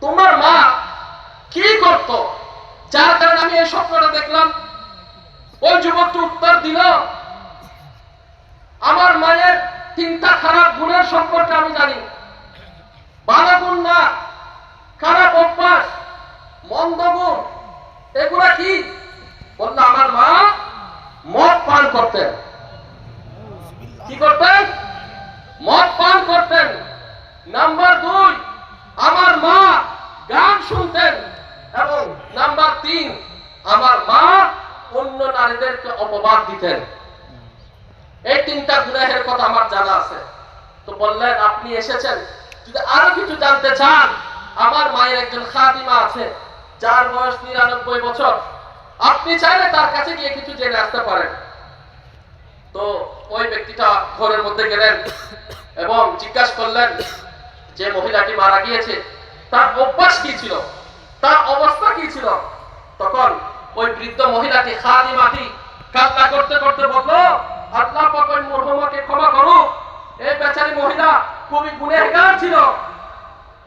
তোমার মা কি করত যার কারণে আমি এই স্বপ্নটা দেখলাম? ওই যুবকটি উত্তর দিল, আমার মায়ের 3টা খারাপ গুণের সম্পর্কে আমি জানি। ভালো গুণ না, খারাপ অভ্যাস, মন্দ গুণ। এগুলা কি? বললো আমার মা মদ পান করতেন। কি করতেন? মদ পান করতেন। নাম্বার 2, আমার মা গান শুনতেন। এবং নাম্বার 3, আমার মা অন্য নারীদেরকে অপবাদ দিতেন। এই 3টা গুনাহের কথা আমার জানা আছে। তো বললেন আপনি এসেছেন, যদি আরো কিছু জানতে চান, আমার মায়ের একজন খাদিমা আছে যার বয়স 99 বছর, আপনি চাইলে তার কাছে গিয়ে কিছু জেনে আসতে পারেন। তো ওই ব্যক্তিটা ঘরের মধ্যে গেলেন এবং জিজ্ঞাসা করলেন যে মহিলাটি মারা গিয়েছে তার অভ্যাস কি ছিল, তার অবস্থা কি ছিল। তখন ওই বৃদ্ধ মহিলাটি খাদিমাটি কান্না করতে করতে বলল, আল্লাহ পাক ওই মরহুমাকে ক্ষমা করুক, এই বেচারি মহিলা খুবই গুনাহগার ছিল।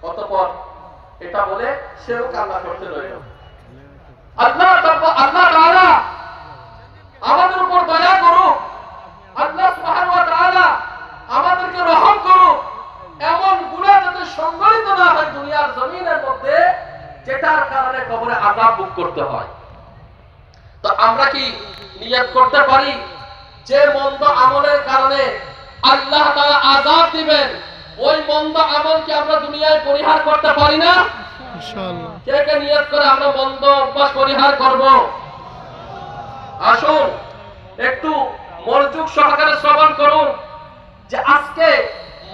অতঃপর এটা বলে সেও কান্না করতে রইল। আল্লাহ তাআলা আমাদের উপর দয়া করুক, আল্লাহ সুবহানাহু ওয়া তাআলা আমাদেরকে রহম করুক। এমন গুনাহ যাতে সংঘটিত না হয় দুনিয়ার জমিনের মধ্যে, যেটার কারণে কবরে আযাব ভোগ করতে হয়। তো আমরা কি নিয়ত করতে পারি যে মন্দ আমলের কারণে আল্লাহ তাআলা আযাব দিবেন, ওই মন্দ আমলকে আমরা দুনিয়ায় পরিহার করতে পারি না? ইনশাআল্লাহ। কে কে নিয়ত করে আমরা মন্দ অভ্যাস পরিহার করব? আসুন একটু মনোযোগ সহকারে শ্রবণ করুন যে আজকে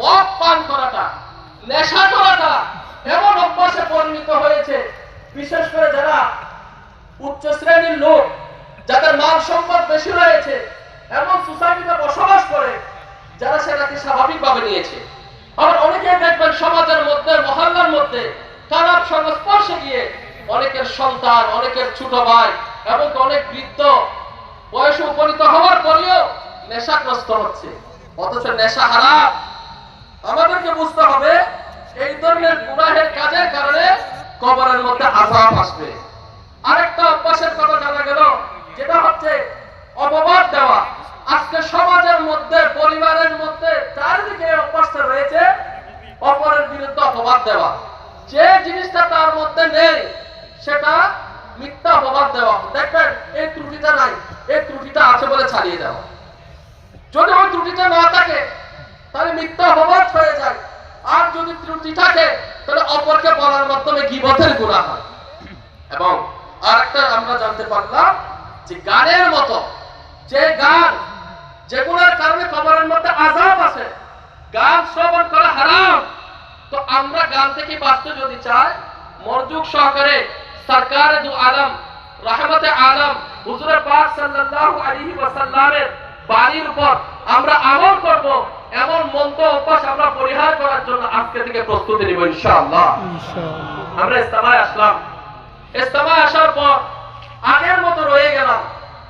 মদ পান করাটা, নেশা করাটা এমন অভ্যাসে পরিণত হয়েছে, বিশেষ করে যারা উচ্চ শ্রেণীর লোক, যাদের মাল সম্পদ বেশি রয়েছে, এমন সোসাইটিতে বসবাস করে, যারা সেটাকে স্বাভাবিকভাবে নিয়েছে। আবার অনেকেই দেখবেন সমাজের মধ্যে, মহল্লার মধ্যে খারাপ সংস্পর্শে গিয়ে অনেকের সন্তান, অনেকের ছোট ভাই এবং অনেক বৃদ্ধ বয়সে উপনীত হওয়ার পরেও নেশাগ্রস্ত হচ্ছে। অথচ নেশা হারাম। আমাদেরকে বুঝতে হবে এই ধরনের গুনাহের কাজের কারণে কবরের মধ্যে আযাব আসবে। আরেকটা অভ্যাসের কথা জানা গেল, যেটা হচ্ছে অপবাদ দেওয়া। আজকে সমাজের মধ্যে, পরিবারের মধ্যে চারিদিকে অভ্যাসটা রয়েছে অপরের বিরুদ্ধে অপবাদ দেওয়া। যে জিনিসটা তার মধ্যে নেই সেটা মিথ্যা অপবাদ দেওয়া। দেখবেন এই ত্রুটিটা নাই, এই ত্রুটিটা আছে বলে ছাড়িয়ে দেওয়া। যদি ওই ত্রুটিটা না থাকে তাহলে মিথ্যা অপবাদ হয়ে যায়। আর যদি ত্রুটি থাকে তাহলে অপরকে বলার মাধ্যমে গীবতের গুনাহ হয়। এবং আরেকটা আমরা জানতে পারলাম যে গানের মতো যে গান, যেগুলোর কারণে কবরের মধ্যে আযাব আছে, গান শ্রবণ করা হারাম। তো আমরা গান থেকে বাঁচতে যদি চাই, মনোযোগ সহকারে সরকারে দু আলম, রহমতে আলম হুজুরে পাক সাল্লাল্লাহু আলাইহি ওয়াসাল্লামের বাণীর উপর আমরা আমল করব, এমন মন্দ অভ্যাস আমরা পরিহার করার জন্য আজকে থেকে প্রস্তুতি নিব ইনশাআল্লাহ। আমরা ইস্তেমায় আসলাম, ইস্তেমায় আসার পর আগের মতো রয়ে গেলাম,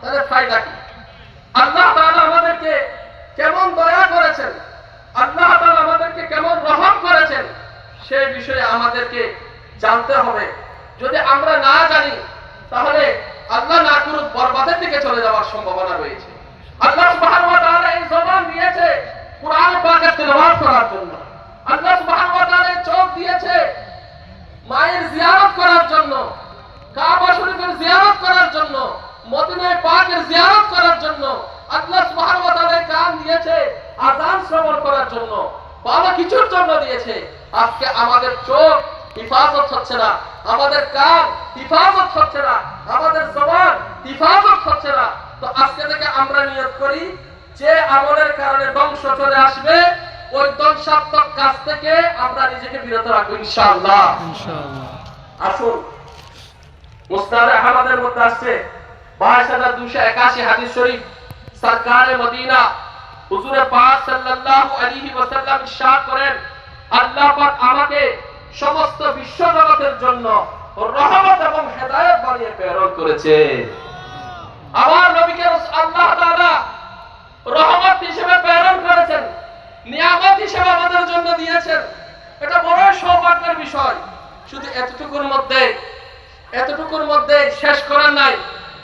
তাহলে ফায়দা কি? আল্লাহ তাআলা আমাদেরকে কেমন দয়া করেছেন, আল্লাহ তাআলা আমাদেরকে কেমন রহম করেছেন, সেই বিষয়ে আমাদেরকে জানতে হবে। যদি আমরা না জানি তাহলে আল্লাহ না করুক বরবাদের দিকে চলে যাওয়ার সম্ভাবনা রয়েছে। আল্লাহ সুবহানাহু ওয়া তাআলা এই জবান দিয়েছে কুরআন পাকের তেলাওয়াত করার জন্য। আল্লাহ সুবহানাহু ওয়া তাআলা চোখ দিয়েছে মায়ের জিয়ারত করার জন্য, কাবা শরীফের জিয়ারত করার জন্য, মদিনা পাকের জিয়ারত করার জন্য। আল্লাহ সুবহানাহু ওয়া তাআলা কান দিয়েছে আযান শ্রবণ করার জন্য, ভালো কিছুর জন্য দিয়েছে। আজকে আমাদের চোখ হিফাজত হচ্ছে না, আমাদের কান হিফাজত হচ্ছে না, আমাদের জবান হিফাজত হচ্ছে না। তো আজকে থেকে আমরা নিয়ত করি যে আমলের কারণে ধ্বংস চলে আসবে, ওই ধ্বংসাত্মক কাজ থেকে আমরা নিজেকে বিরত রাখবো ইনশাআল্লাহ। আসুন মুসনাদ আহমদের মধ্যে আসছে 2281 হাদিস শরীফ, সরকারে মদিনা হুজুরে পাক সাল্লাল্লাহু আলাইহি ওয়াসাল্লাম ইরশাদ করেন, আল্লাহ পাক আমাকে সমস্ত বিশ্ব জগতের জন্য রহমত এবং হেদায়েত বানিয়ে প্রেরণ করেছে। আমার নবীকে আল্লাহ তাআলা রহমত হিসেবে প্রেরণ করেছেন, নিয়ামত হিসেবে আমাদের জন্য দিয়েছেন। এটা বড় সৌভাগ্যের বিষয়। শুধু এতটুকুর মধ্যে শেষ করার নাই,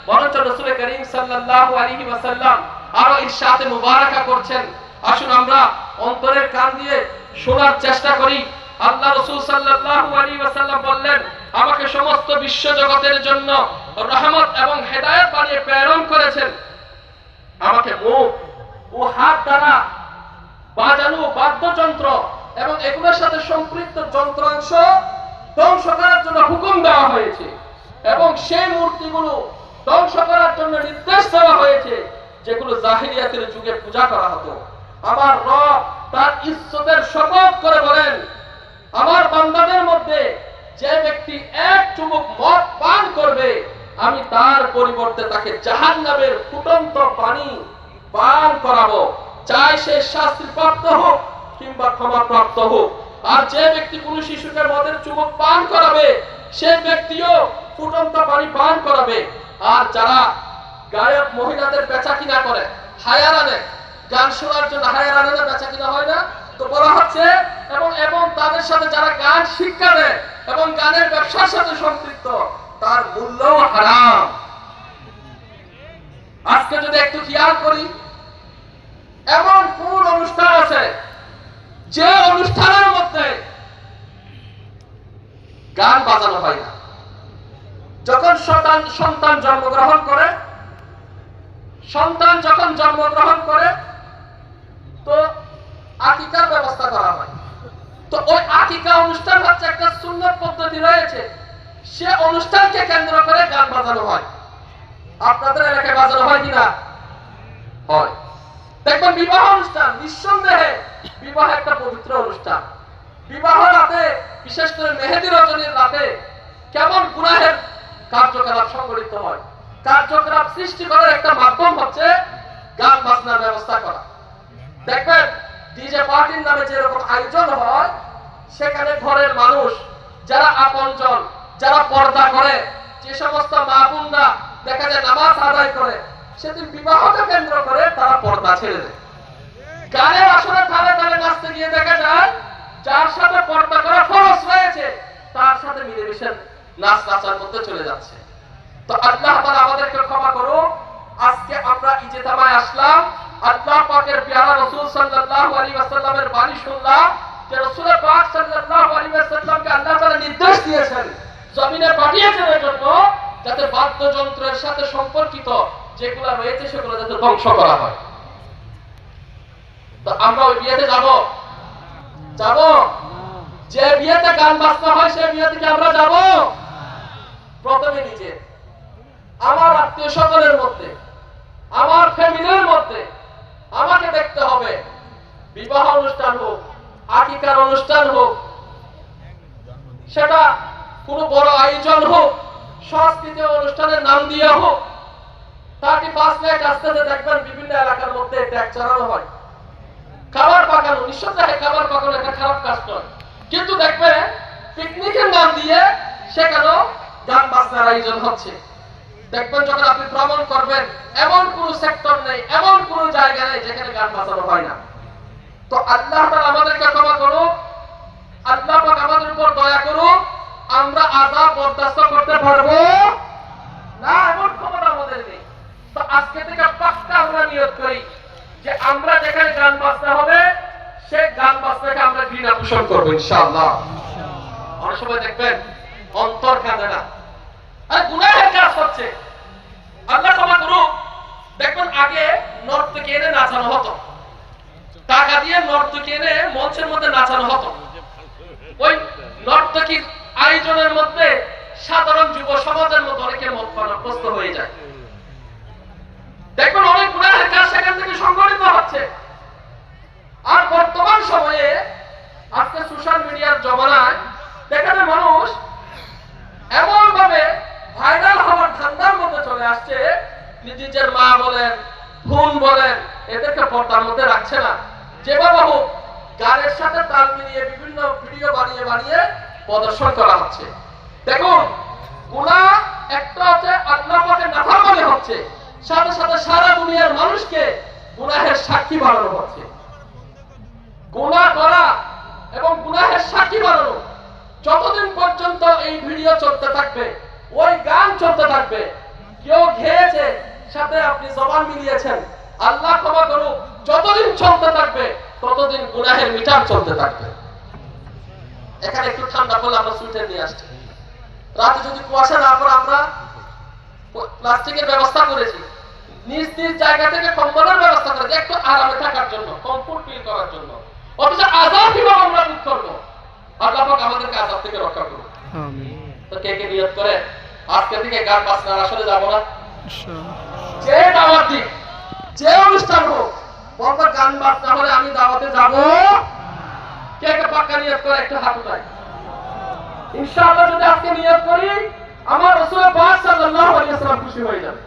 বরঞ্চ রাসূল করিম সাল্লাল্লাহু আলাইহি ওয়াসাল্লাম আরো ইরশাদে মুবারাকা করছেন। আসুন আমরা অন্তরের কান দিয়ে শোনার চেষ্টা করি। আল্লাহ রাসূল সাল্লাল্লাহু আলাইহি ওয়াসাল্লাম বললেন, আমাকে সমস্ত বিশ্ব জগতের জন্য রহমত এবং হেদায়েত বানিয়ে প্রেরণ করেছেন। আমাকে মুখ ও হাত দ্বারা বাজানো বাদ্যযন্ত্র এবং এগুলোর সাথে সম্পৃক্ত যন্ত্রাংশ ধ্বংস করার জন্য হুকুম দেওয়া হয়েছে এবং সেই মূর্তিগুলো ধ্বংস করার জন্য নির্দেশ দেওয়া হয়েছে যেগুলো জাহিলিয়াতের যুগে পূজা করা হতো। আমার রব তার ইজ্জতের শপথ করে বলেন, আমার বান্দাদের মধ্যে যে ব্যক্তি এক চুমুক মদ পান করবে, আমি তার পরিবর্তে তাকে জাহান্নামের ফুটন্ত পানি পান করাবো, চাই সে শাস্তিপ্রাপ্ত হোক কিংবা ক্ষমাপ্রাপ্ত হোক। আর যে ব্যক্তি কোন শিশুকে মদের চুমুক পান করাবে, সে ব্যক্তিও ফুটন্ত পানি পান করাবে। আর যারা গায়ক মহিলাদের বেচা কিনা করে, হায়ার আনে, গান শোনার জন্য হায়ার আনে না, বেচা কিনা হয় না, তো বলা হচ্ছে এবং তাদের সাথে যারা গান শিক্ষা দেয় এবং গানের ব্যবসার সাথে সম্পৃক্ত, তার মূল্যও হারাম। আজকে যদি একটু খেয়াল করি, এমন কোন অনুষ্ঠান আছে যে অনুষ্ঠানের মধ্যে গান বাজানো হয় না? যখন সন্তান জন্মগ্রহণ করে তো আকিকার ব্যবস্থা করা হয়। তো ওই আকিকা অনুষ্ঠান হচ্ছে একটা সুন্নত পদ্ধতি রয়েছে, সে অনুষ্ঠানকে কেন্দ্র করে গান বাজানো হয়। আপনাদের এলাকায় বাজানো হয় কিনা? হয়। দেখবেন বিবাহ অনুষ্ঠান, নিঃসন্দেহে বিবাহ একটা পবিত্র অনুষ্ঠান। বিবাহ রাতে, বিশেষ করে মেহেদি রজনীর রাতে কেমন গুনাহের কার্যকলাপ সংঘটিত হয়। কার্যকলাপ সৃষ্টি করার একটা মাধ্যম হচ্ছে গান বাজনার ব্যবস্থা করা। দেখবেন ডিজে পার্টির নামে যেরকম আয়োজন হয়, সেখানে ঘরের মানুষ যারা আপনজন, যারা পর্দা করে, যে সমস্ত মা বোনরা দেখা যায় নামাজ আদায় করে, সেদিন বিবাহকে কেন্দ্র করে তারা পর্দা ছেড়ে দেয়। গানের আসরে তালে তালে নাচতে গিয়ে দেখা যায় যার সাথে পর্দা করা ফরজ রয়েছে তার সাথে মিলেমিশে নাচ নাচার মধ্যে চলে যাচ্ছে। তো আল্লাহ তাআলা আমাদেরকে ক্ষমা করুন। আজকে আমরা ইজতেমায় আসলাম, আল্লাহ পাকের প্যারা রাসূল সাল্লাল্লাহু আলাইহি ওয়াসাল্লামের বাণী শুনলাম যে রাসূল পাক সাল্লাল্লাহু আলাইহি ওয়াসাল্লামকে আল্লাহ তাআলা নির্দেশ দিয়েছেন, জমিনে পাঠিয়েছেন এর জন্য যাতে বাদ্যযন্ত্রের সাথে সম্পর্কিত যেগুলো রয়েছে সেগুলো যাতে ধ্বংস করা হয়। তো আমরা ওই বিয়েতে যাব? যে বিয়েতে গান বাজনা হয় সেই বিয়েতে কি আমরা যাব? প্রথমে নিজে, আমার আত্মীয় স্বজনের মধ্যে, আমার ফ্যামিলির মধ্যে আমাকে দেখতে হবে। বিবাহ অনুষ্ঠান হোক, আকিকার অনুষ্ঠান হোক, সেটা কোনো বড় আয়োজন হোক, সাংস্কৃতিক অনুষ্ঠানের নাম দিয়ে হোক, 31 নাইট আস্তে আস্তে দেখবেন বিভিন্ন এলাকার মধ্যে ট্যাগ চালানো হয়, খাবার পাকানো। নিঃসন্দেহে খাবার পাকানো একটা খারাপ কাজ নয়, কিন্তু দেখবে পিকনিকের নাম দিয়ে সেখানেও গান বাজনার আয়োজন হচ্ছে। দেখবেন যখন আপনি ভ্রমণ করবেন, এমন কোন সেক্টর নেই, এমন কোন জায়গা নেই যেখানে গান বাজানো হয় না। তো আল্লাহ তাআলা আমাদেরকে ক্ষমা করুন, আল্লাহ পাক আমাদের উপর দয়া করুন। আমরা আযাব বরদাস্ত করতে পারবো না, এমন ক্ষমতা আমাদের নেই। তো আজকে থেকে পাক্কা আমরা নিয়ত করি যে আমরা যেখানে গান বাজনা হবে সেই গান বাজনাকে আমরা ঘৃণা পোষণ করবো ইনশাআল্লাহ। অনেক সময় দেখবেন অন্তর কাঁদে না, আরে গুনাহের কাজ হচ্ছে, আল্লাহ ক্ষমা করুন। দেখবেন আগে নর্তকী এনে নাচানো হতো, টাকা দিয়ে নর্তকী এনে মঞ্চের মধ্যে নাচানো হতো। ওই নর্তকীর আয়োজনের মধ্যে সাধারণ যুব সমাজের মধ্যে অনেকে মত পাওয়ার প্রস্তুত হয়ে যায়। দেখবেন অনেক গুনাহের কাজ সেখান থেকে সংঘটিত হচ্ছে। আর বর্তমান সময়ে আজকে সোশ্যাল মিডিয়ার জমানায় দেখা যায় মানুষ এমন ভাবে ভাইরাল হওয়ার ধান্দার মধ্যে চলে আসছে, নিজের মা বলেন, বোন বলেন, এদেরকে পর্দার মধ্যে রাখছে না। যেভাবে হোক গানের সাথে তাল মিলিয়ে বিভিন্ন ভিডিও বানিয়ে প্রদর্শন করা হচ্ছে। দেখুন, গুনাহ একটা হচ্ছে আল্লাহ পাকের নাফরমানি হচ্ছে, সাথে সাথে সারা দুনিয়ার মানুষকে গুনাহের সাক্ষী বানানো হচ্ছে। গুনাহ করা এবং গুনাহের সাক্ষী বানানো যতদিন পর্যন্ত এই ভিডিও চলতে থাকবে, ওই গান চলতে থাকবে, কেউ ঘেয়েছে সাথে আপনি জবান মিলিয়েছেন, আল্লাহ ক্ষমা করুক, যতদিন চলতে থাকবে ততদিন গুনাহের মিটার চলতে থাকবে। এখানে একটু ঠান্ডা পড়লে আমরা সুইটার নিয়ে আসছি। রাতে যদি কুয়াশা না পড়ে আমরা প্লাস্টিকের ব্যবস্থা করেছি, নিজ নিজ জায়গা থেকে কম্বলের ব্যবস্থা করেছি একটু আরামে থাকার জন্য, কমফোর্ট ফিল করার জন্য। অথচ আযাব কিভাবে আমরা ভোগ করবো? আল্লাহ পাক আমাদেরকে আযাব থেকে রক্ষা করুন। তো কে কে নিয়ত করে আজকে থেকে গান বাজনার আসলে যাব না? যে দাওয়াত দিক, যে অনুষ্ঠান হোক, বলতো গান বাজনা হলে আমি দাওয়াতে যাব। কে কে পাক্কা নিয়ত করে একটু হাত উঠায়। ইনশাআল্লাহ যদি আজকে নিয়ত করি, আমার রাসূল পাক সাল্লাল্লাহু আলাইহি ওয়াসাল্লাম খুশি হয়ে যাবে।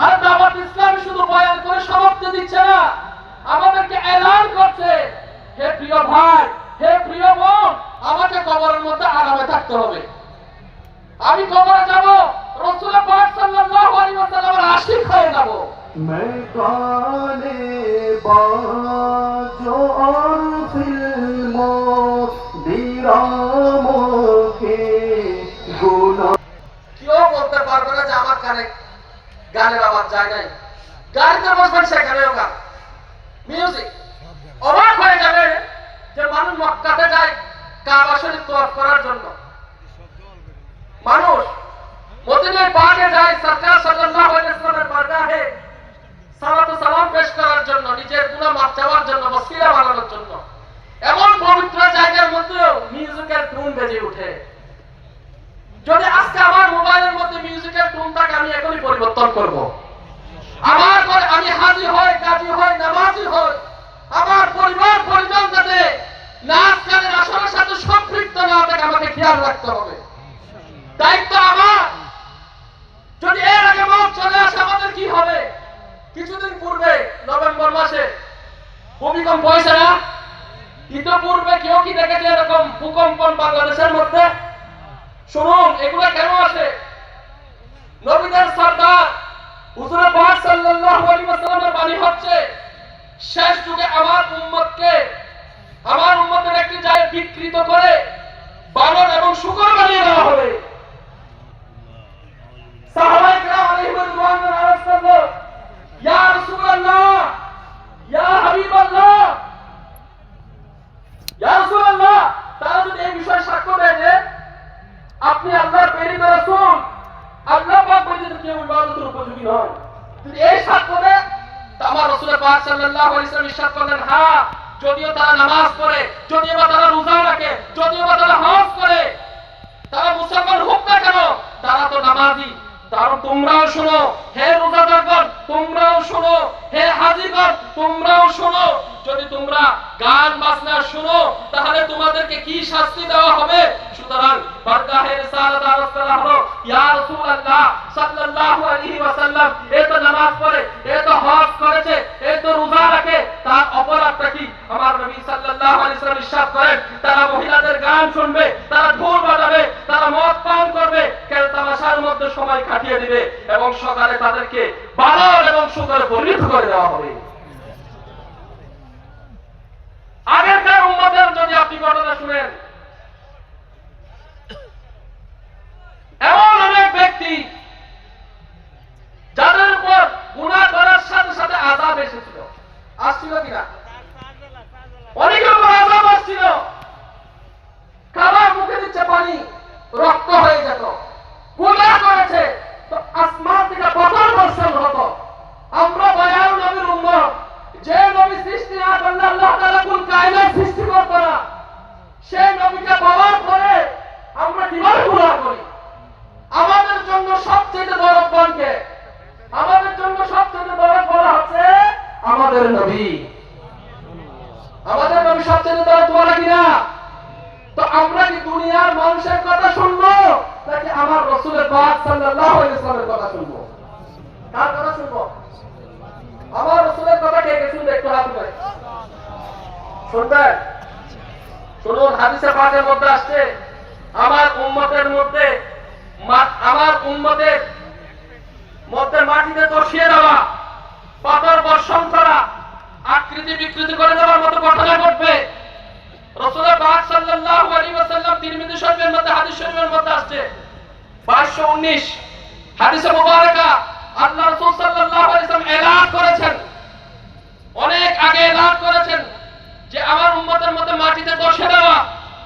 আর দাওয়াত ইসলাম শুধু বয়ান করে সমাপ্তি দিচ্ছে না, আমাদেরকে এলান করছে, হে প্রিয় ভাই, হে প্রিয় বোন, আমাকে কবরের মধ্যে আরামে থাকতে হবে। আমি কবরে যাব, রাসূল পাক সাল্লাল্লাহু আলাইহি ওয়াসাল্লামের আশিক হয়ে যাব। मैं गाने बाजो और फिल्मों दीरामों के गुना। কেউ বলতে পারবে না যে আমার কানে গানের আওয়াজ যায় নাই। গাড়িতে বসবেন সেখানেও গান, মিউজিক। অবাক হয়ে যাবে যে মানুষ মক্কাতে যায় কাবা শরীফ তওয়াফ করার জন্য, মানুষ মদিনায় পাকে যায় সরকার সাল্লাল্লাহু আলাইহি ওয়াসাল্লামের বারগাহে সালাত ও সালাম পেশ করার জন্য, নিজের গুনাহ মাফ চাওয়ার জন্য, ওসিলা বানানোর জন্য। এমন পবিত্র জায়গার মধ্যেও মিউজিকের টুন বেজে ওঠে। যদি আজকে আমার মোবাইলের মধ্যে মিউজিকের টুন থাকে, আমি এখনই পরিবর্তন করব। আমার ঘরে আমি হাজি হই, কাজী হই, নামাজি হই, আমার পরিবার পরিজন যাতে নাচ গানের আসরের সাথে সম্পৃক্ত না থাকে আমাকে খেয়াল রাখতে হবে। দায়িত্ব আমার। যদি এর আগে মত চলে আসে আমাদের কি হবে? কিছুদিন পূর্বে নভেম্বর মাসে ভূমিকম্প হয়েছে না? ইতিপূর্বে কেউ কি দেখেছে এরকম ভূকম্পন বাংলাদেশের মধ্যে? শুনুন, এগুলো কেন আসে? নবীদের সরদার হুজুর পাক সাল্লাল্লাহু আলাইহি ওয়াসাল্লামের বাণী হচ্ছে, শেষ যুগে আমার উম্মতের একটি জায়গা বিকৃত করে বানর এবং শূকর বানিয়ে দেওয়া হবে। সাহাবায়ে কেরাম আলাইহিম রিদওয়ানুল্লাহ আলাইহিম, ইয়া রাসূলুল্লাহ, ইয়া হাবিবাল্লাহ, ইয়া রাসূলুল্লাহ, তারা যদি এই বিষয়ে সাক্ষ্য দেয় যে আপনি আল্লাহর প্রেরিত রাসূল, আল্লাহ পাক ব্যতীত কেউ ইবাদতের উপযোগী নয়, যদি এই সাক্ষ্য দেয়, তো আমার রাসূল পাক সাল্লাল্লাহু আলাইহি ওয়াসাল্লাম ইরশাদ করলেন, হ্যাঁ, যদিও তারা নামাজ পড়ে, যদিও বা তারা রোজা রাখে, যদিও বা তারা হজ করে, তারা মুসলমান হোক না কেন, তারা তো নামাজি। কারণ তোমরাও শোনো, হে রোজাদারগণ, তোমরাও শোনো, হে হাজিগণ, তোমরাও শোনো, যদি তোমরা গান বাজনা শোনো তাহলে তোমাদেরকে কি শাস্তি দেওয়া হবে। সুতরাং বারগাহে রিসালাত আরজ করা হলো, ইয়া রাসূলুল্লাহ সাল্লাল্লাহু আলাইহি ওয়াসাল্লাম, এ তো নামাজ পড়ে, এ তো হজ করেছে, এ তো রোজা রাখে, তার অপরাধটা কি? আমার নবী সাল্লাল্লাহু আলাইহি ওয়াসাল্লাম ইরশাদ করেন, তারা মহিলাদের গান শুনবে, তারা ঢোল বাজাবে, তারা মদ পান করবে, খেল তামাশার মধ্যে সময় কাটিয়ে দিবে এবং সকালে তাদেরকে বানর এবং শূকরে পরিণত করে দেওয়া হবে। আগেরকার উম্মতের যদি আপনি ঘটনা শুনেন, এমন অনেক ব্যক্তি যাদের উপর গুনাহ করার সাথে সাথে আযাব এসেছিল, আসছিল কিনা? অনেকের উপর আযাব আসছিল, খাবার মুখে দিচ্ছে পানি রক্ত হয়ে যেত, গুনাহ করেছে তো আসমান থেকে পাথর বর্ষণ হতো। আমরা দয়াল নবীর উম্মত, যে নবী সৃষ্টি না করলে আল্লাহ তাআলা কুল কায়নাত সৃষ্টি করত না, সেই নবীকে পাওয়ার পরে আমরা কিভাবে গুনাহ করি? আমাদের জন্য সবচেয়ে দরদবান কে? আমাদের জন্য সবচেয়ে দরদ বলা হচ্ছে আমাদের নবী। আমাদের নবী সবচেয়ে দরদ বলা কিনা? তো আমরা কি দুনিয়ার মানুষের কথা শুনবো নাকি আমার রাসূলের পাক সাল্লাল্লাহু আলাইহি ওয়াসাল্লামের কথা শুনবো? কার কথা শুনবো? আমার রাসূলের কথা কে কে শুনবে একটু হাত উঠান। শুনবেন? শুনুন, হাদিসে পাকের মধ্যে আসছে, আমার উম্মতের মধ্যে মাটিতে বসিয়ে দেওয়া, পাথর বর্ষণ করা, আকৃতি বিকৃতি করে দেওয়ার মতো ঘটনা ঘটবে। রাসূল পাক সাল্লাল্লাহু আলাইহি ওয়াসাল্লাম তিরমিজি শরীফের মধ্যে হাদিস শরীফের মধ্যে আসছে 519 হাদিসে মুবারাকা আল্লাহ রাসূল সাল্লাল্লাহু আলাইহি ওয়াসাল্লাম এলান করেছেন, অনেক আগে এলান করেছেন যে আমার উম্মতের মধ্যে মাটিতে বসে দেওয়া,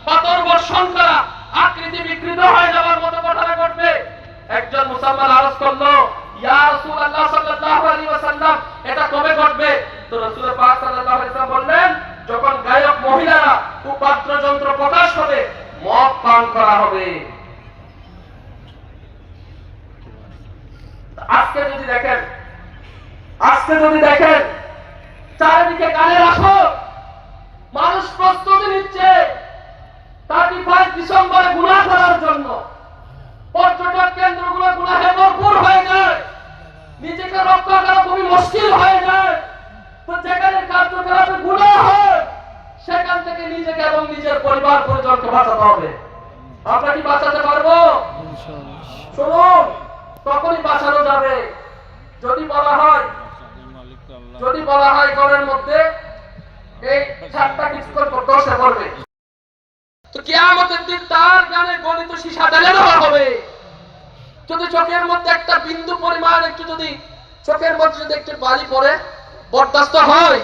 পাথর বর্ষণ করা, আকৃতি বিকৃত হয়ে যাওয়ার মতো ঘটনা ঘটবে। একজন মুসলমান আরজ করলো, ইয়া রাসূলুল্লাহ সাল্লাল্লাহু আলাইহি ওয়াসাল্লাম এটা কবে ঘটবে? তো রাসূল পাক সাল্লাল্লাহু আলাইহি ওয়াসাল্লাম বললেন, যখন গায়ক মহিলারা বাদ্য যন্ত্র প্রকাশ হবে, মদ পান করা হবে। আজকে যদি দেখেন চারিদিকে গানের আসর, মানুষ প্রস্তুতি নিচ্ছে 31 ডিসেম্বরে গুনাহ করার জন্য। পর্যটক কেন্দ্রগুলো গুনাহে ভরপুর হয়ে যায়, নিজেকে রক্ষা করা খুবই মুশকিল হয়ে যায়। তো যেখানে কার্যকলাপে গুনাহ হয়, সেখান থেকে নিজেকে এবং নিজের পরিবার পরিজনকে বাঁচাতে হবে। আমরা কি বাঁচাতে পারবো? শুনুন, তখনই বাঁচানো যাবে যদি বলা হয় ঘরের মধ্যে এই ছাদটা কিছু দশে পড়বে, তো কিয়ামতের দিন তার গানে গলিত সীসা ঢেলে দেওয়া হবে। যদি চোখের মধ্যে একটা বিন্দু পরিমাণ চোখের মধ্যে যদি একটু বালি পড়ে বরদাস্ত হয়,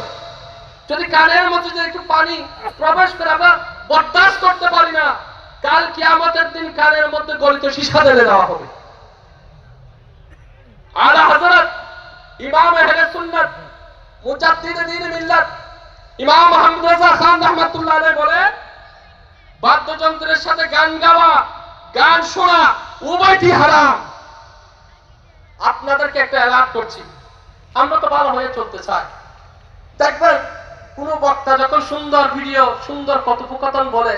যদি কানের মধ্যে যদি একটু পানি প্রবেশ করে আমরা বরদাস্ত করতে পারি না, কাল কিয়ামতের দিন কানের মধ্যে গলিত সীসা ঢেলে দেওয়া হবে। আলা হযরত ইমাম আহলে সুন্নাত মুজাদ্দিদ দ্বীন মিল্লাত ইমাম মুহাম্মদ রাজা খান রাহমাতুল্লাহ আলাইহি বলেন, বাদ্যযন্ত্রের সাথে গান গাওয়া, গান শোনা উভয়টি হারাম। আপনাদেরকে একটা অ্যালার্ট করছি, আমরা তো ভালো হয়ে চলতে চাই। দেখবেন কোন বক্তা যখন সুন্দর ভিডিও, সুন্দর কথোপকথন বলে,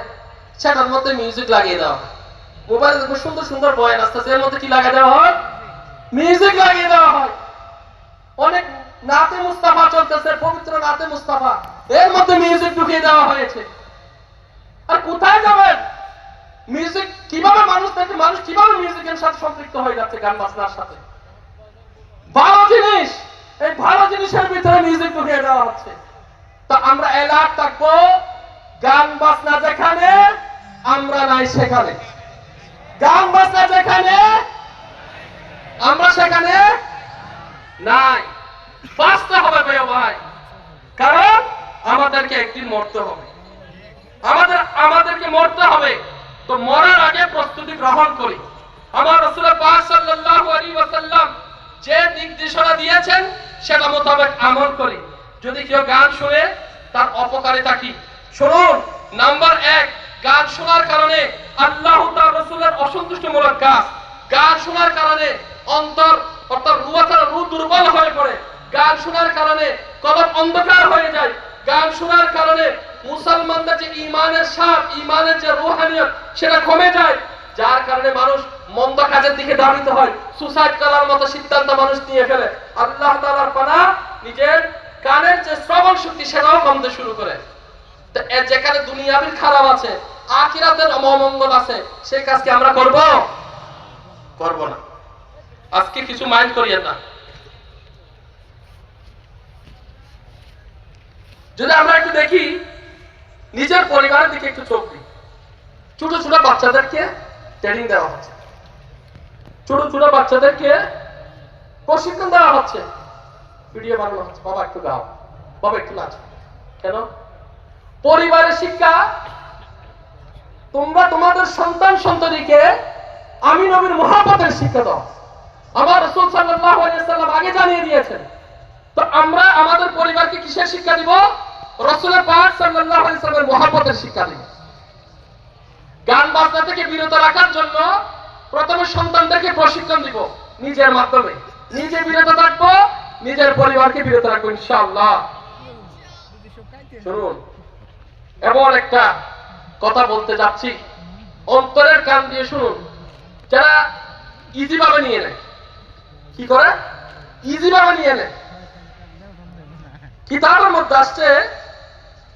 সেটার মধ্যে মিউজিক লাগিয়ে দেওয়া হয়। মোবাইল সুন্দর সুন্দর বয়ান আসতেছে, এর মধ্যে কি লাগিয়ে দেওয়া হয়? মিউজিক লাগিয়ে দেওয়া হয়। অনেক নাতে মুস্তাফা চলতেছে, পবিত্র নাতে মুস্তাফা, এর মধ্যে মিউজিক ঢুকিয়ে দেওয়া হয়েছে। আর কোথায় যাবেন? মিউজিক কিভাবে মানুষ কিভাবে মিউজিকের সাথে সম্পৃক্ত হয়ে যাচ্ছে, গান বাজনার সাথে। ভালো জিনিস, এই ভালো জিনিসের ভিতরে মিউজিক ঢুকিয়ে দেওয়া হচ্ছে। তো আমরা অ্যালার্ট থাকবো, গান বাজনা যেখানে, আমরা নাই সেখানে। গান বাজনা যেখানে, আমরা সেখানে নাই। বাঁচতে হবে ভাই, কারণ আমাদেরকে একদিন মরতে হবে। আমাদেরকে মরতে হবে। তো মরার আগে প্রস্তুতি গ্রহণ করি। আমার রাসূল পাক সাল্লাল্লাহু আলাইহি ওয়াসাল্লাম যে নির্দেশনা দিয়েছেন সেটা মোতাবেক আমল করি। যদি কেউ গান শুনে, তার অপকারিতা কি? শুনুন, নাম্বার 1, গান শোনার কারণে আল্লাহ তাআলা রাসূলের অসন্তুষ্টিমূলক কাজ। গান শোনার কারণে অন্তর অর্থাৎ রূহ দুর্বল হয়ে পড়ে। গান শোনার কারণে কলব অন্ধকার হয়ে যায়। গান শোনার কারণে মুসলমানদের যে ঈমানের স্বাদ, ঈমানের যে রূহানিয়ত, সেটা কমে যায়। যার কারণে মানুষ মন্দ কাজের দিকে ধাবিত হয়, সুসাইড করার মতো সিদ্ধান্ত মানুষ নিয়ে ফেলে। আল্লাহ তাআলার পানাহ, নিজের কানের যে শ্রবণ শক্তি সেটাও কমতে শুরু করে। তো যেখানে দুনিয়াবি খারাপ আছে, আখিরাতের অমঙ্গল আছে, সেই কাজকে আমরা করব না। আজকে কিছু মাইন্ড করিয়েন না। যদি আমরা একটু দেখি, নিজের পরিবারের দিকে একটু চোখ দিই। ছোট ছোট বাচ্চাদেরকে ট্রেনিং দেওয়া হচ্ছে, ছোট ছোট বাচ্চাদেরকে প্রশিক্ষণ দেওয়া হচ্ছে, ভিডিও বানানো হচ্ছে, বাবা একটু গাও, বাবা একটু নাচো। কেন? পরিবারের শিক্ষা। তোমরা তোমাদের সন্তান সন্ততিকে আমি নবীর মহব্বতের শিক্ষা দাও। আমার রাসূল সাল্লাল্লাহু আলাইহি ওয়াসাল্লাম আগে জানিয়ে দিয়েছেন। তো আমরা আমাদের পরিবারকে কিসের শিক্ষা দিব? রাসূল পাক সাল্লাল্লাহু আলাইহি ওয়াসাল্লামের মহব্বতের শিক্ষা দিব। গান বাজনা থেকে বিরত রাখার জন্য প্রথমে সন্তানদেরকে প্রশিক্ষণ দিব, নিজের মাধ্যমে। নিজে বিরত থাকবো, নিজের পরিবারকে বিরত রাখবো ইনশাআল্লাহ। শুনুন, এমন একটা কথা বলতে যাচ্ছি, অন্তরের কান দিয়ে শুনুন। যারা ইজি ভাবে নিয়ে নেয়, কি করে? ইজি ভাবে নিয়ে নেয়। কিতাবের মধ্যে আসছে,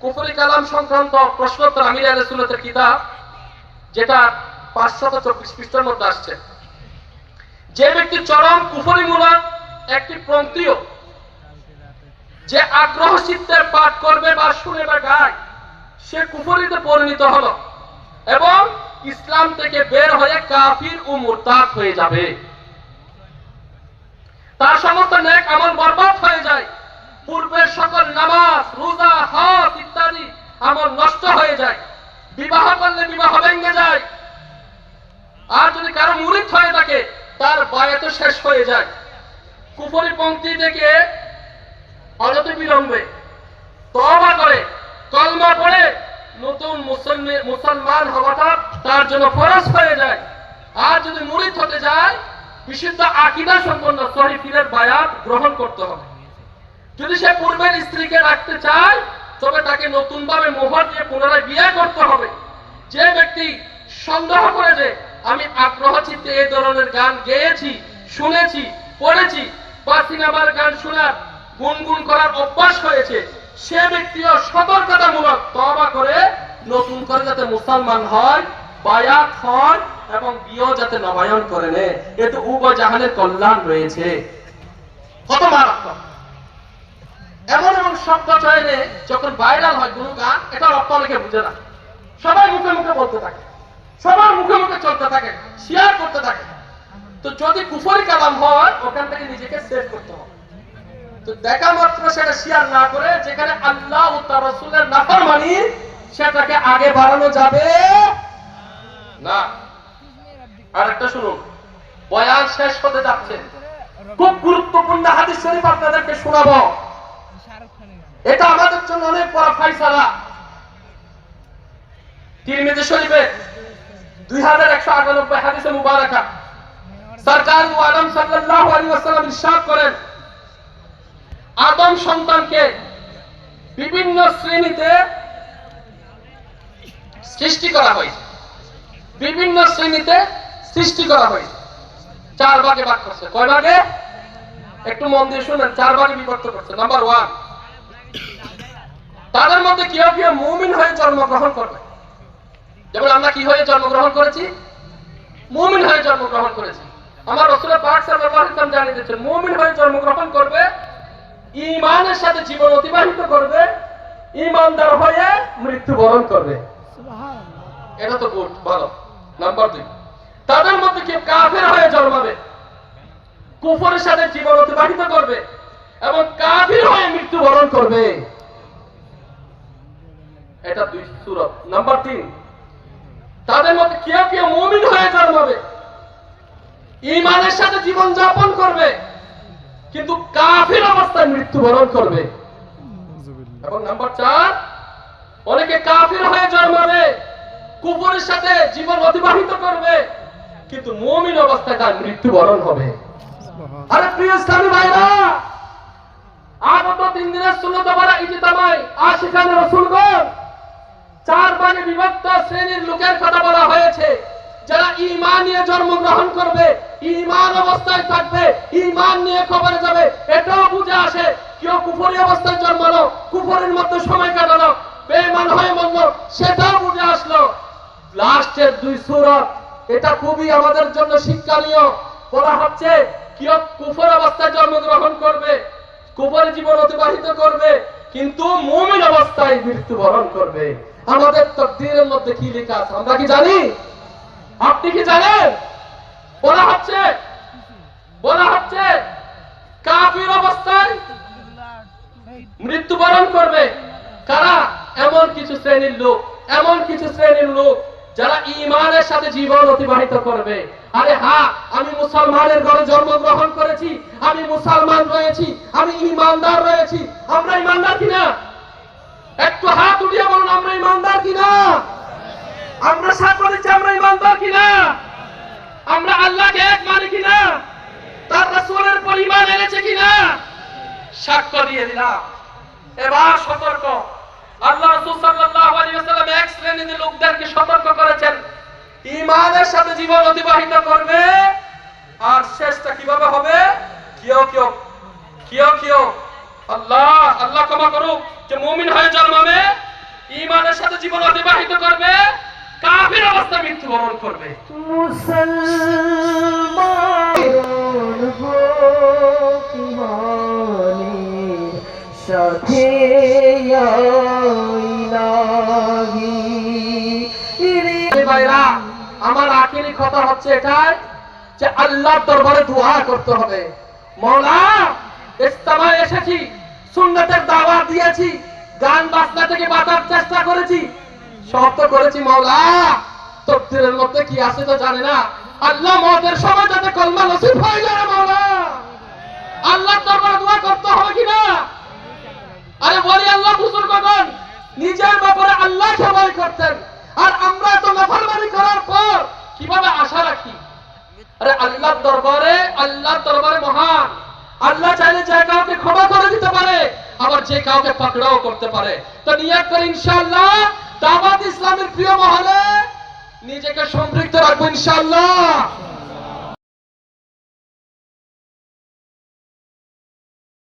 কুফরি কালাম সংক্রান্ত প্রশ্নোত্তর আমির আহলে সুন্নাতের কিতাব, যেটা 524 পৃষ্ঠার মধ্যে আসছে। যে ব্যক্তি চরম কুফরিমূলক একটি পন্থীয়, যে আগ্রহ চিত্তে পাঠ করবে বা শুনে বা গায়, সে কুফরিতে পরিণত হলো এবং ইসলাম থেকে বের হয়ে কাফির ও মুরতাদ হয়ে যাবে। তার সমস্ত নেক আমল বরবাদ হয়ে যায়, পূর্বের সকল নামাজ রোজা হজ ইত্যাদি আমল নষ্ট হয়ে যায়, বিবাহ করলে বিবাহ ভেঙে যায়, আর যদি কারো মুরিদ হয়ে থাকে তার বায়াত শেষ হয়ে যায়। কুফরি পংক্তি থেকে অনতি বিলম্বে তওবা করে কলমা পড়ে নতুন মুসলমান হওয়াটা তার জন্য ফরজ হয়ে যায়। আর যদি মুরিদ হতে যায় বিশুদ্ধ আকীদা সম্পন্ন সহিহ পীরের বায়াত গ্রহণ করতে হবে। যদি সে পূর্বের স্ত্রীকে রাখতে চায় তবে তাকে নতুন ভাবে মোহর দিয়ে পুনরায় বিয়ে করতে হবে। যে ব্যক্তি সন্দেহ করে যে আমি আগ্রহ চিত্তে এই ধরনের গান গেয়েছি, শুনেছি, পড়েছি বা সিনেমার গান শোনার গুনগুন করার অভ্যাস হয়েছে, সে ব্যক্তিও সতর্কতামূলক তওবা করে নতুন করে যাতে মুসলমান হয়, বায়াত হয় এবং বিয়ে যাতে নবায়ন করে নেয়, এতে উভয় জাহানের কল্যাণ রয়েছে। কত মারাত্মক! এমন এমন শব্দ চয়নে যখন ভাইরাল হয় কোনো গান, এটা অর্থ অনেকে বুঝে না, সবাই মুখে মুখে বলতে থাকে, সবার মুখে মুখে চলতে থাকে, শেয়ার করতে থাকে। তো যদি কুফরি কালাম হয় ওখান থেকে নিজেকে সেভ করতে হবে। তো দেখা মাত্র সেটা শেয়ার না করে যেখানে আল্লাহ ও তার রাসূলের নাফরমানি সেটাকে আগে বাড়ানো যাবে না। আরেকটা শুনুন, বয়ান শেষ হতে যাচ্ছে, খুব গুরুত্বপূর্ণ হাদিস শরীফ আপনাদেরকে শোনাবো। এটা আমাদের জন্য অনেক বড় ফায়সালা। তিরমিজি শরীফে 2198 হাদিসে মুবারাকা সরকার ও আদম সাল্লাল্লাহু আলাইহি ওয়াসাল্লাম ইরশাদ করেন, আদম সন্তানকে বিভিন্ন শ্রেণীতে সৃষ্টি করা হয়েছে, বিভিন্ন শ্রেণীতে সৃষ্টি করা হয়েছে, 4 ভাগে ভাগ করছে। কয় ভাগে? একটু মন দিয়ে শুনেন, 4 ভাগে বিভক্ত করছে। নাম্বার 1, তাদের মধ্যে কেউ কেউ মুমিন হয়ে জন্মগ্রহণ করবে। যেমন আমরা কি হয়ে জন্মগ্রহণ করেছি? মুমিন হয়ে জন্মগ্রহণ করেছি। আমার রাসূল পাক সাল্লাল্লাহু আলাইহি ওয়াসাল্লাম জানিয়ে দিয়েছেন, মুমিন হয়ে জন্মগ্রহণ করবে, ঈমানের সাথে জীবন অতিবাহিত করবে, ঈমানদার হয়ে মৃত্যুবরণ করবে। সুবহানাল্লাহ, এটা তো গুড, ভালো। নাম্বার 2, তাদের মধ্যে কেউ কাফের হয়ে জন্মাবে, কুফরের সাথে জীবন অতিবাহিত করবে এবং কাফির হয়ে মৃত্যুবরণ করবে। এটা 2 সূরত। নাম্বার 3, তাদের মধ্যে কেউ কেউ মুমিন হয়ে জন্মাবে, ঈমানের সাথে জীবন যাপন করবে কিন্তু কাফির অবস্থায় মৃত্যুবরণ করবে। এবং নাম্বার 4, অনেকে কাফির হয়ে জন্মাবে, কুফরের সাথে জীবন অতিবাহিত করবে কিন্তু মুমিন অবস্থায় তার মৃত্যুবরণ হবে। আরে প্রিয় ইসলামী ভাইরা, আগত 3 দিনের সুন্নত বলা ইজতিমাই আশিকানে রাসূলগণ 4 ভাগে বিভক্ত শ্রেণীর লোকের কথা বলা হয়েছে। যারা ঈমান নিয়ে জন্মগ্রহণ করবে, ঈমান অবস্থায় থাকবে, ঈমান নিয়ে কবরে যাবে, এটাও বুঝে আসে। কেউ কুফরি অবস্থায় জন্মালো, কুফরের মধ্যে সময় কাটালো, বেঈমান হয়ে মরলো, সেটাও বুঝে আসলো। লাস্টের 2 সূরত, এটা খুবই আমাদের জন্য শিক্ষণীয়। বলা হচ্ছে কেউ কুফর অবস্থায় জন্মগ্রহণ করবে, কুফরি জীবন অতিবাহিত করবে কিন্তু মুমিন অবস্থায় মৃত্যুবরণ করবে। আমাদের তাকদীরের মধ্যে কি লেখা আছে আমরা কি জানি? আপনি কি জানেন? বলা হচ্ছে কাফির অবস্থায় মৃত্যুবরণ করবে কারা? এমন কিছু শ্রেণীর লোক যারা ঈমানের সাথে জীবন অতিবাহিত করবে। আরে হ্যাঁ, আমি মুসলমানের ঘরে জন্মগ্রহণ করেছি, আমি মুসলমান রয়েছি, আমি ঈমানদার রয়েছি। আমরা ঈমানদার কিনা? একটু হাত উঠিয়ে বলুন, আমরা ঈমানদার কিনা? আমরা সাক্ষ্য দিচ্ছি আমরা ঈমানদার কিনা? আমরা আল্লাহকে এক মানি কিনা? তার রাসূলের পর ঈমান এনেছে কিনা? সাক্ষ্য দিয়ে দিলাম। এবার সতর্ক, আল্লাহ রাসূল সাল্লাল্লাহু আলাইহি ওয়াসাল্লাম এক শ্রেণীর লোকদেরকে সতর্ক করেছেন, ঈমানের সাথে জীবন অতিবাহিত করবে আর শেষটা কিভাবে হবে? কিও আল্লাহ ক্ষমা করুক, যে মুমিন হয়ে জন্মাবে, ঈমানের সাথে জীবন অতিবাহিত করবে, কাফির অবস্থায় মৃত্যুবরণ করবে। মুসলমান হোক ঈমানের সাথে কথা হচ্ছে এটাই যে আল্লাহর দরবারে দোয়া করতে হবে। মওলা, ইস্তেমায় এসেছি, সুন্নাতের দাওয়াত দিয়েছি, গান বাজনা থেকে বাঁচার চেষ্টা করেছি, সব তো করেছি মওলা, তকদিরের মধ্যে কি আছে তো জানি না। আল্লাহ মওতের সময় যাতে কলমা নসিব হয়ে যায় মওলা। আল্লাহর দরবারে দোয়া করতে হবে কিনা? আরে বলি আল্লাহ বুজুর্গগণ নিজের ব্যাপারে আল্লাহকে ভয় করতেন, আর আমরা তো নাফরমানি করার পর কিভাবে আশা রাখি? আরে আল্লাহর দরবারে মহান। আল্লাহ চাইলে যে কাউকে ক্ষমা করে দিতে পারে, আবার যে কাউকে পাকড়াও করতে পারে। তো নিয়ত করে ইনশাআল্লাহ দাওয়াত ইসলামের প্রিয় মহলে নিজেকে সম্পৃক্ত রাখবো ইনশাআল্লাহ।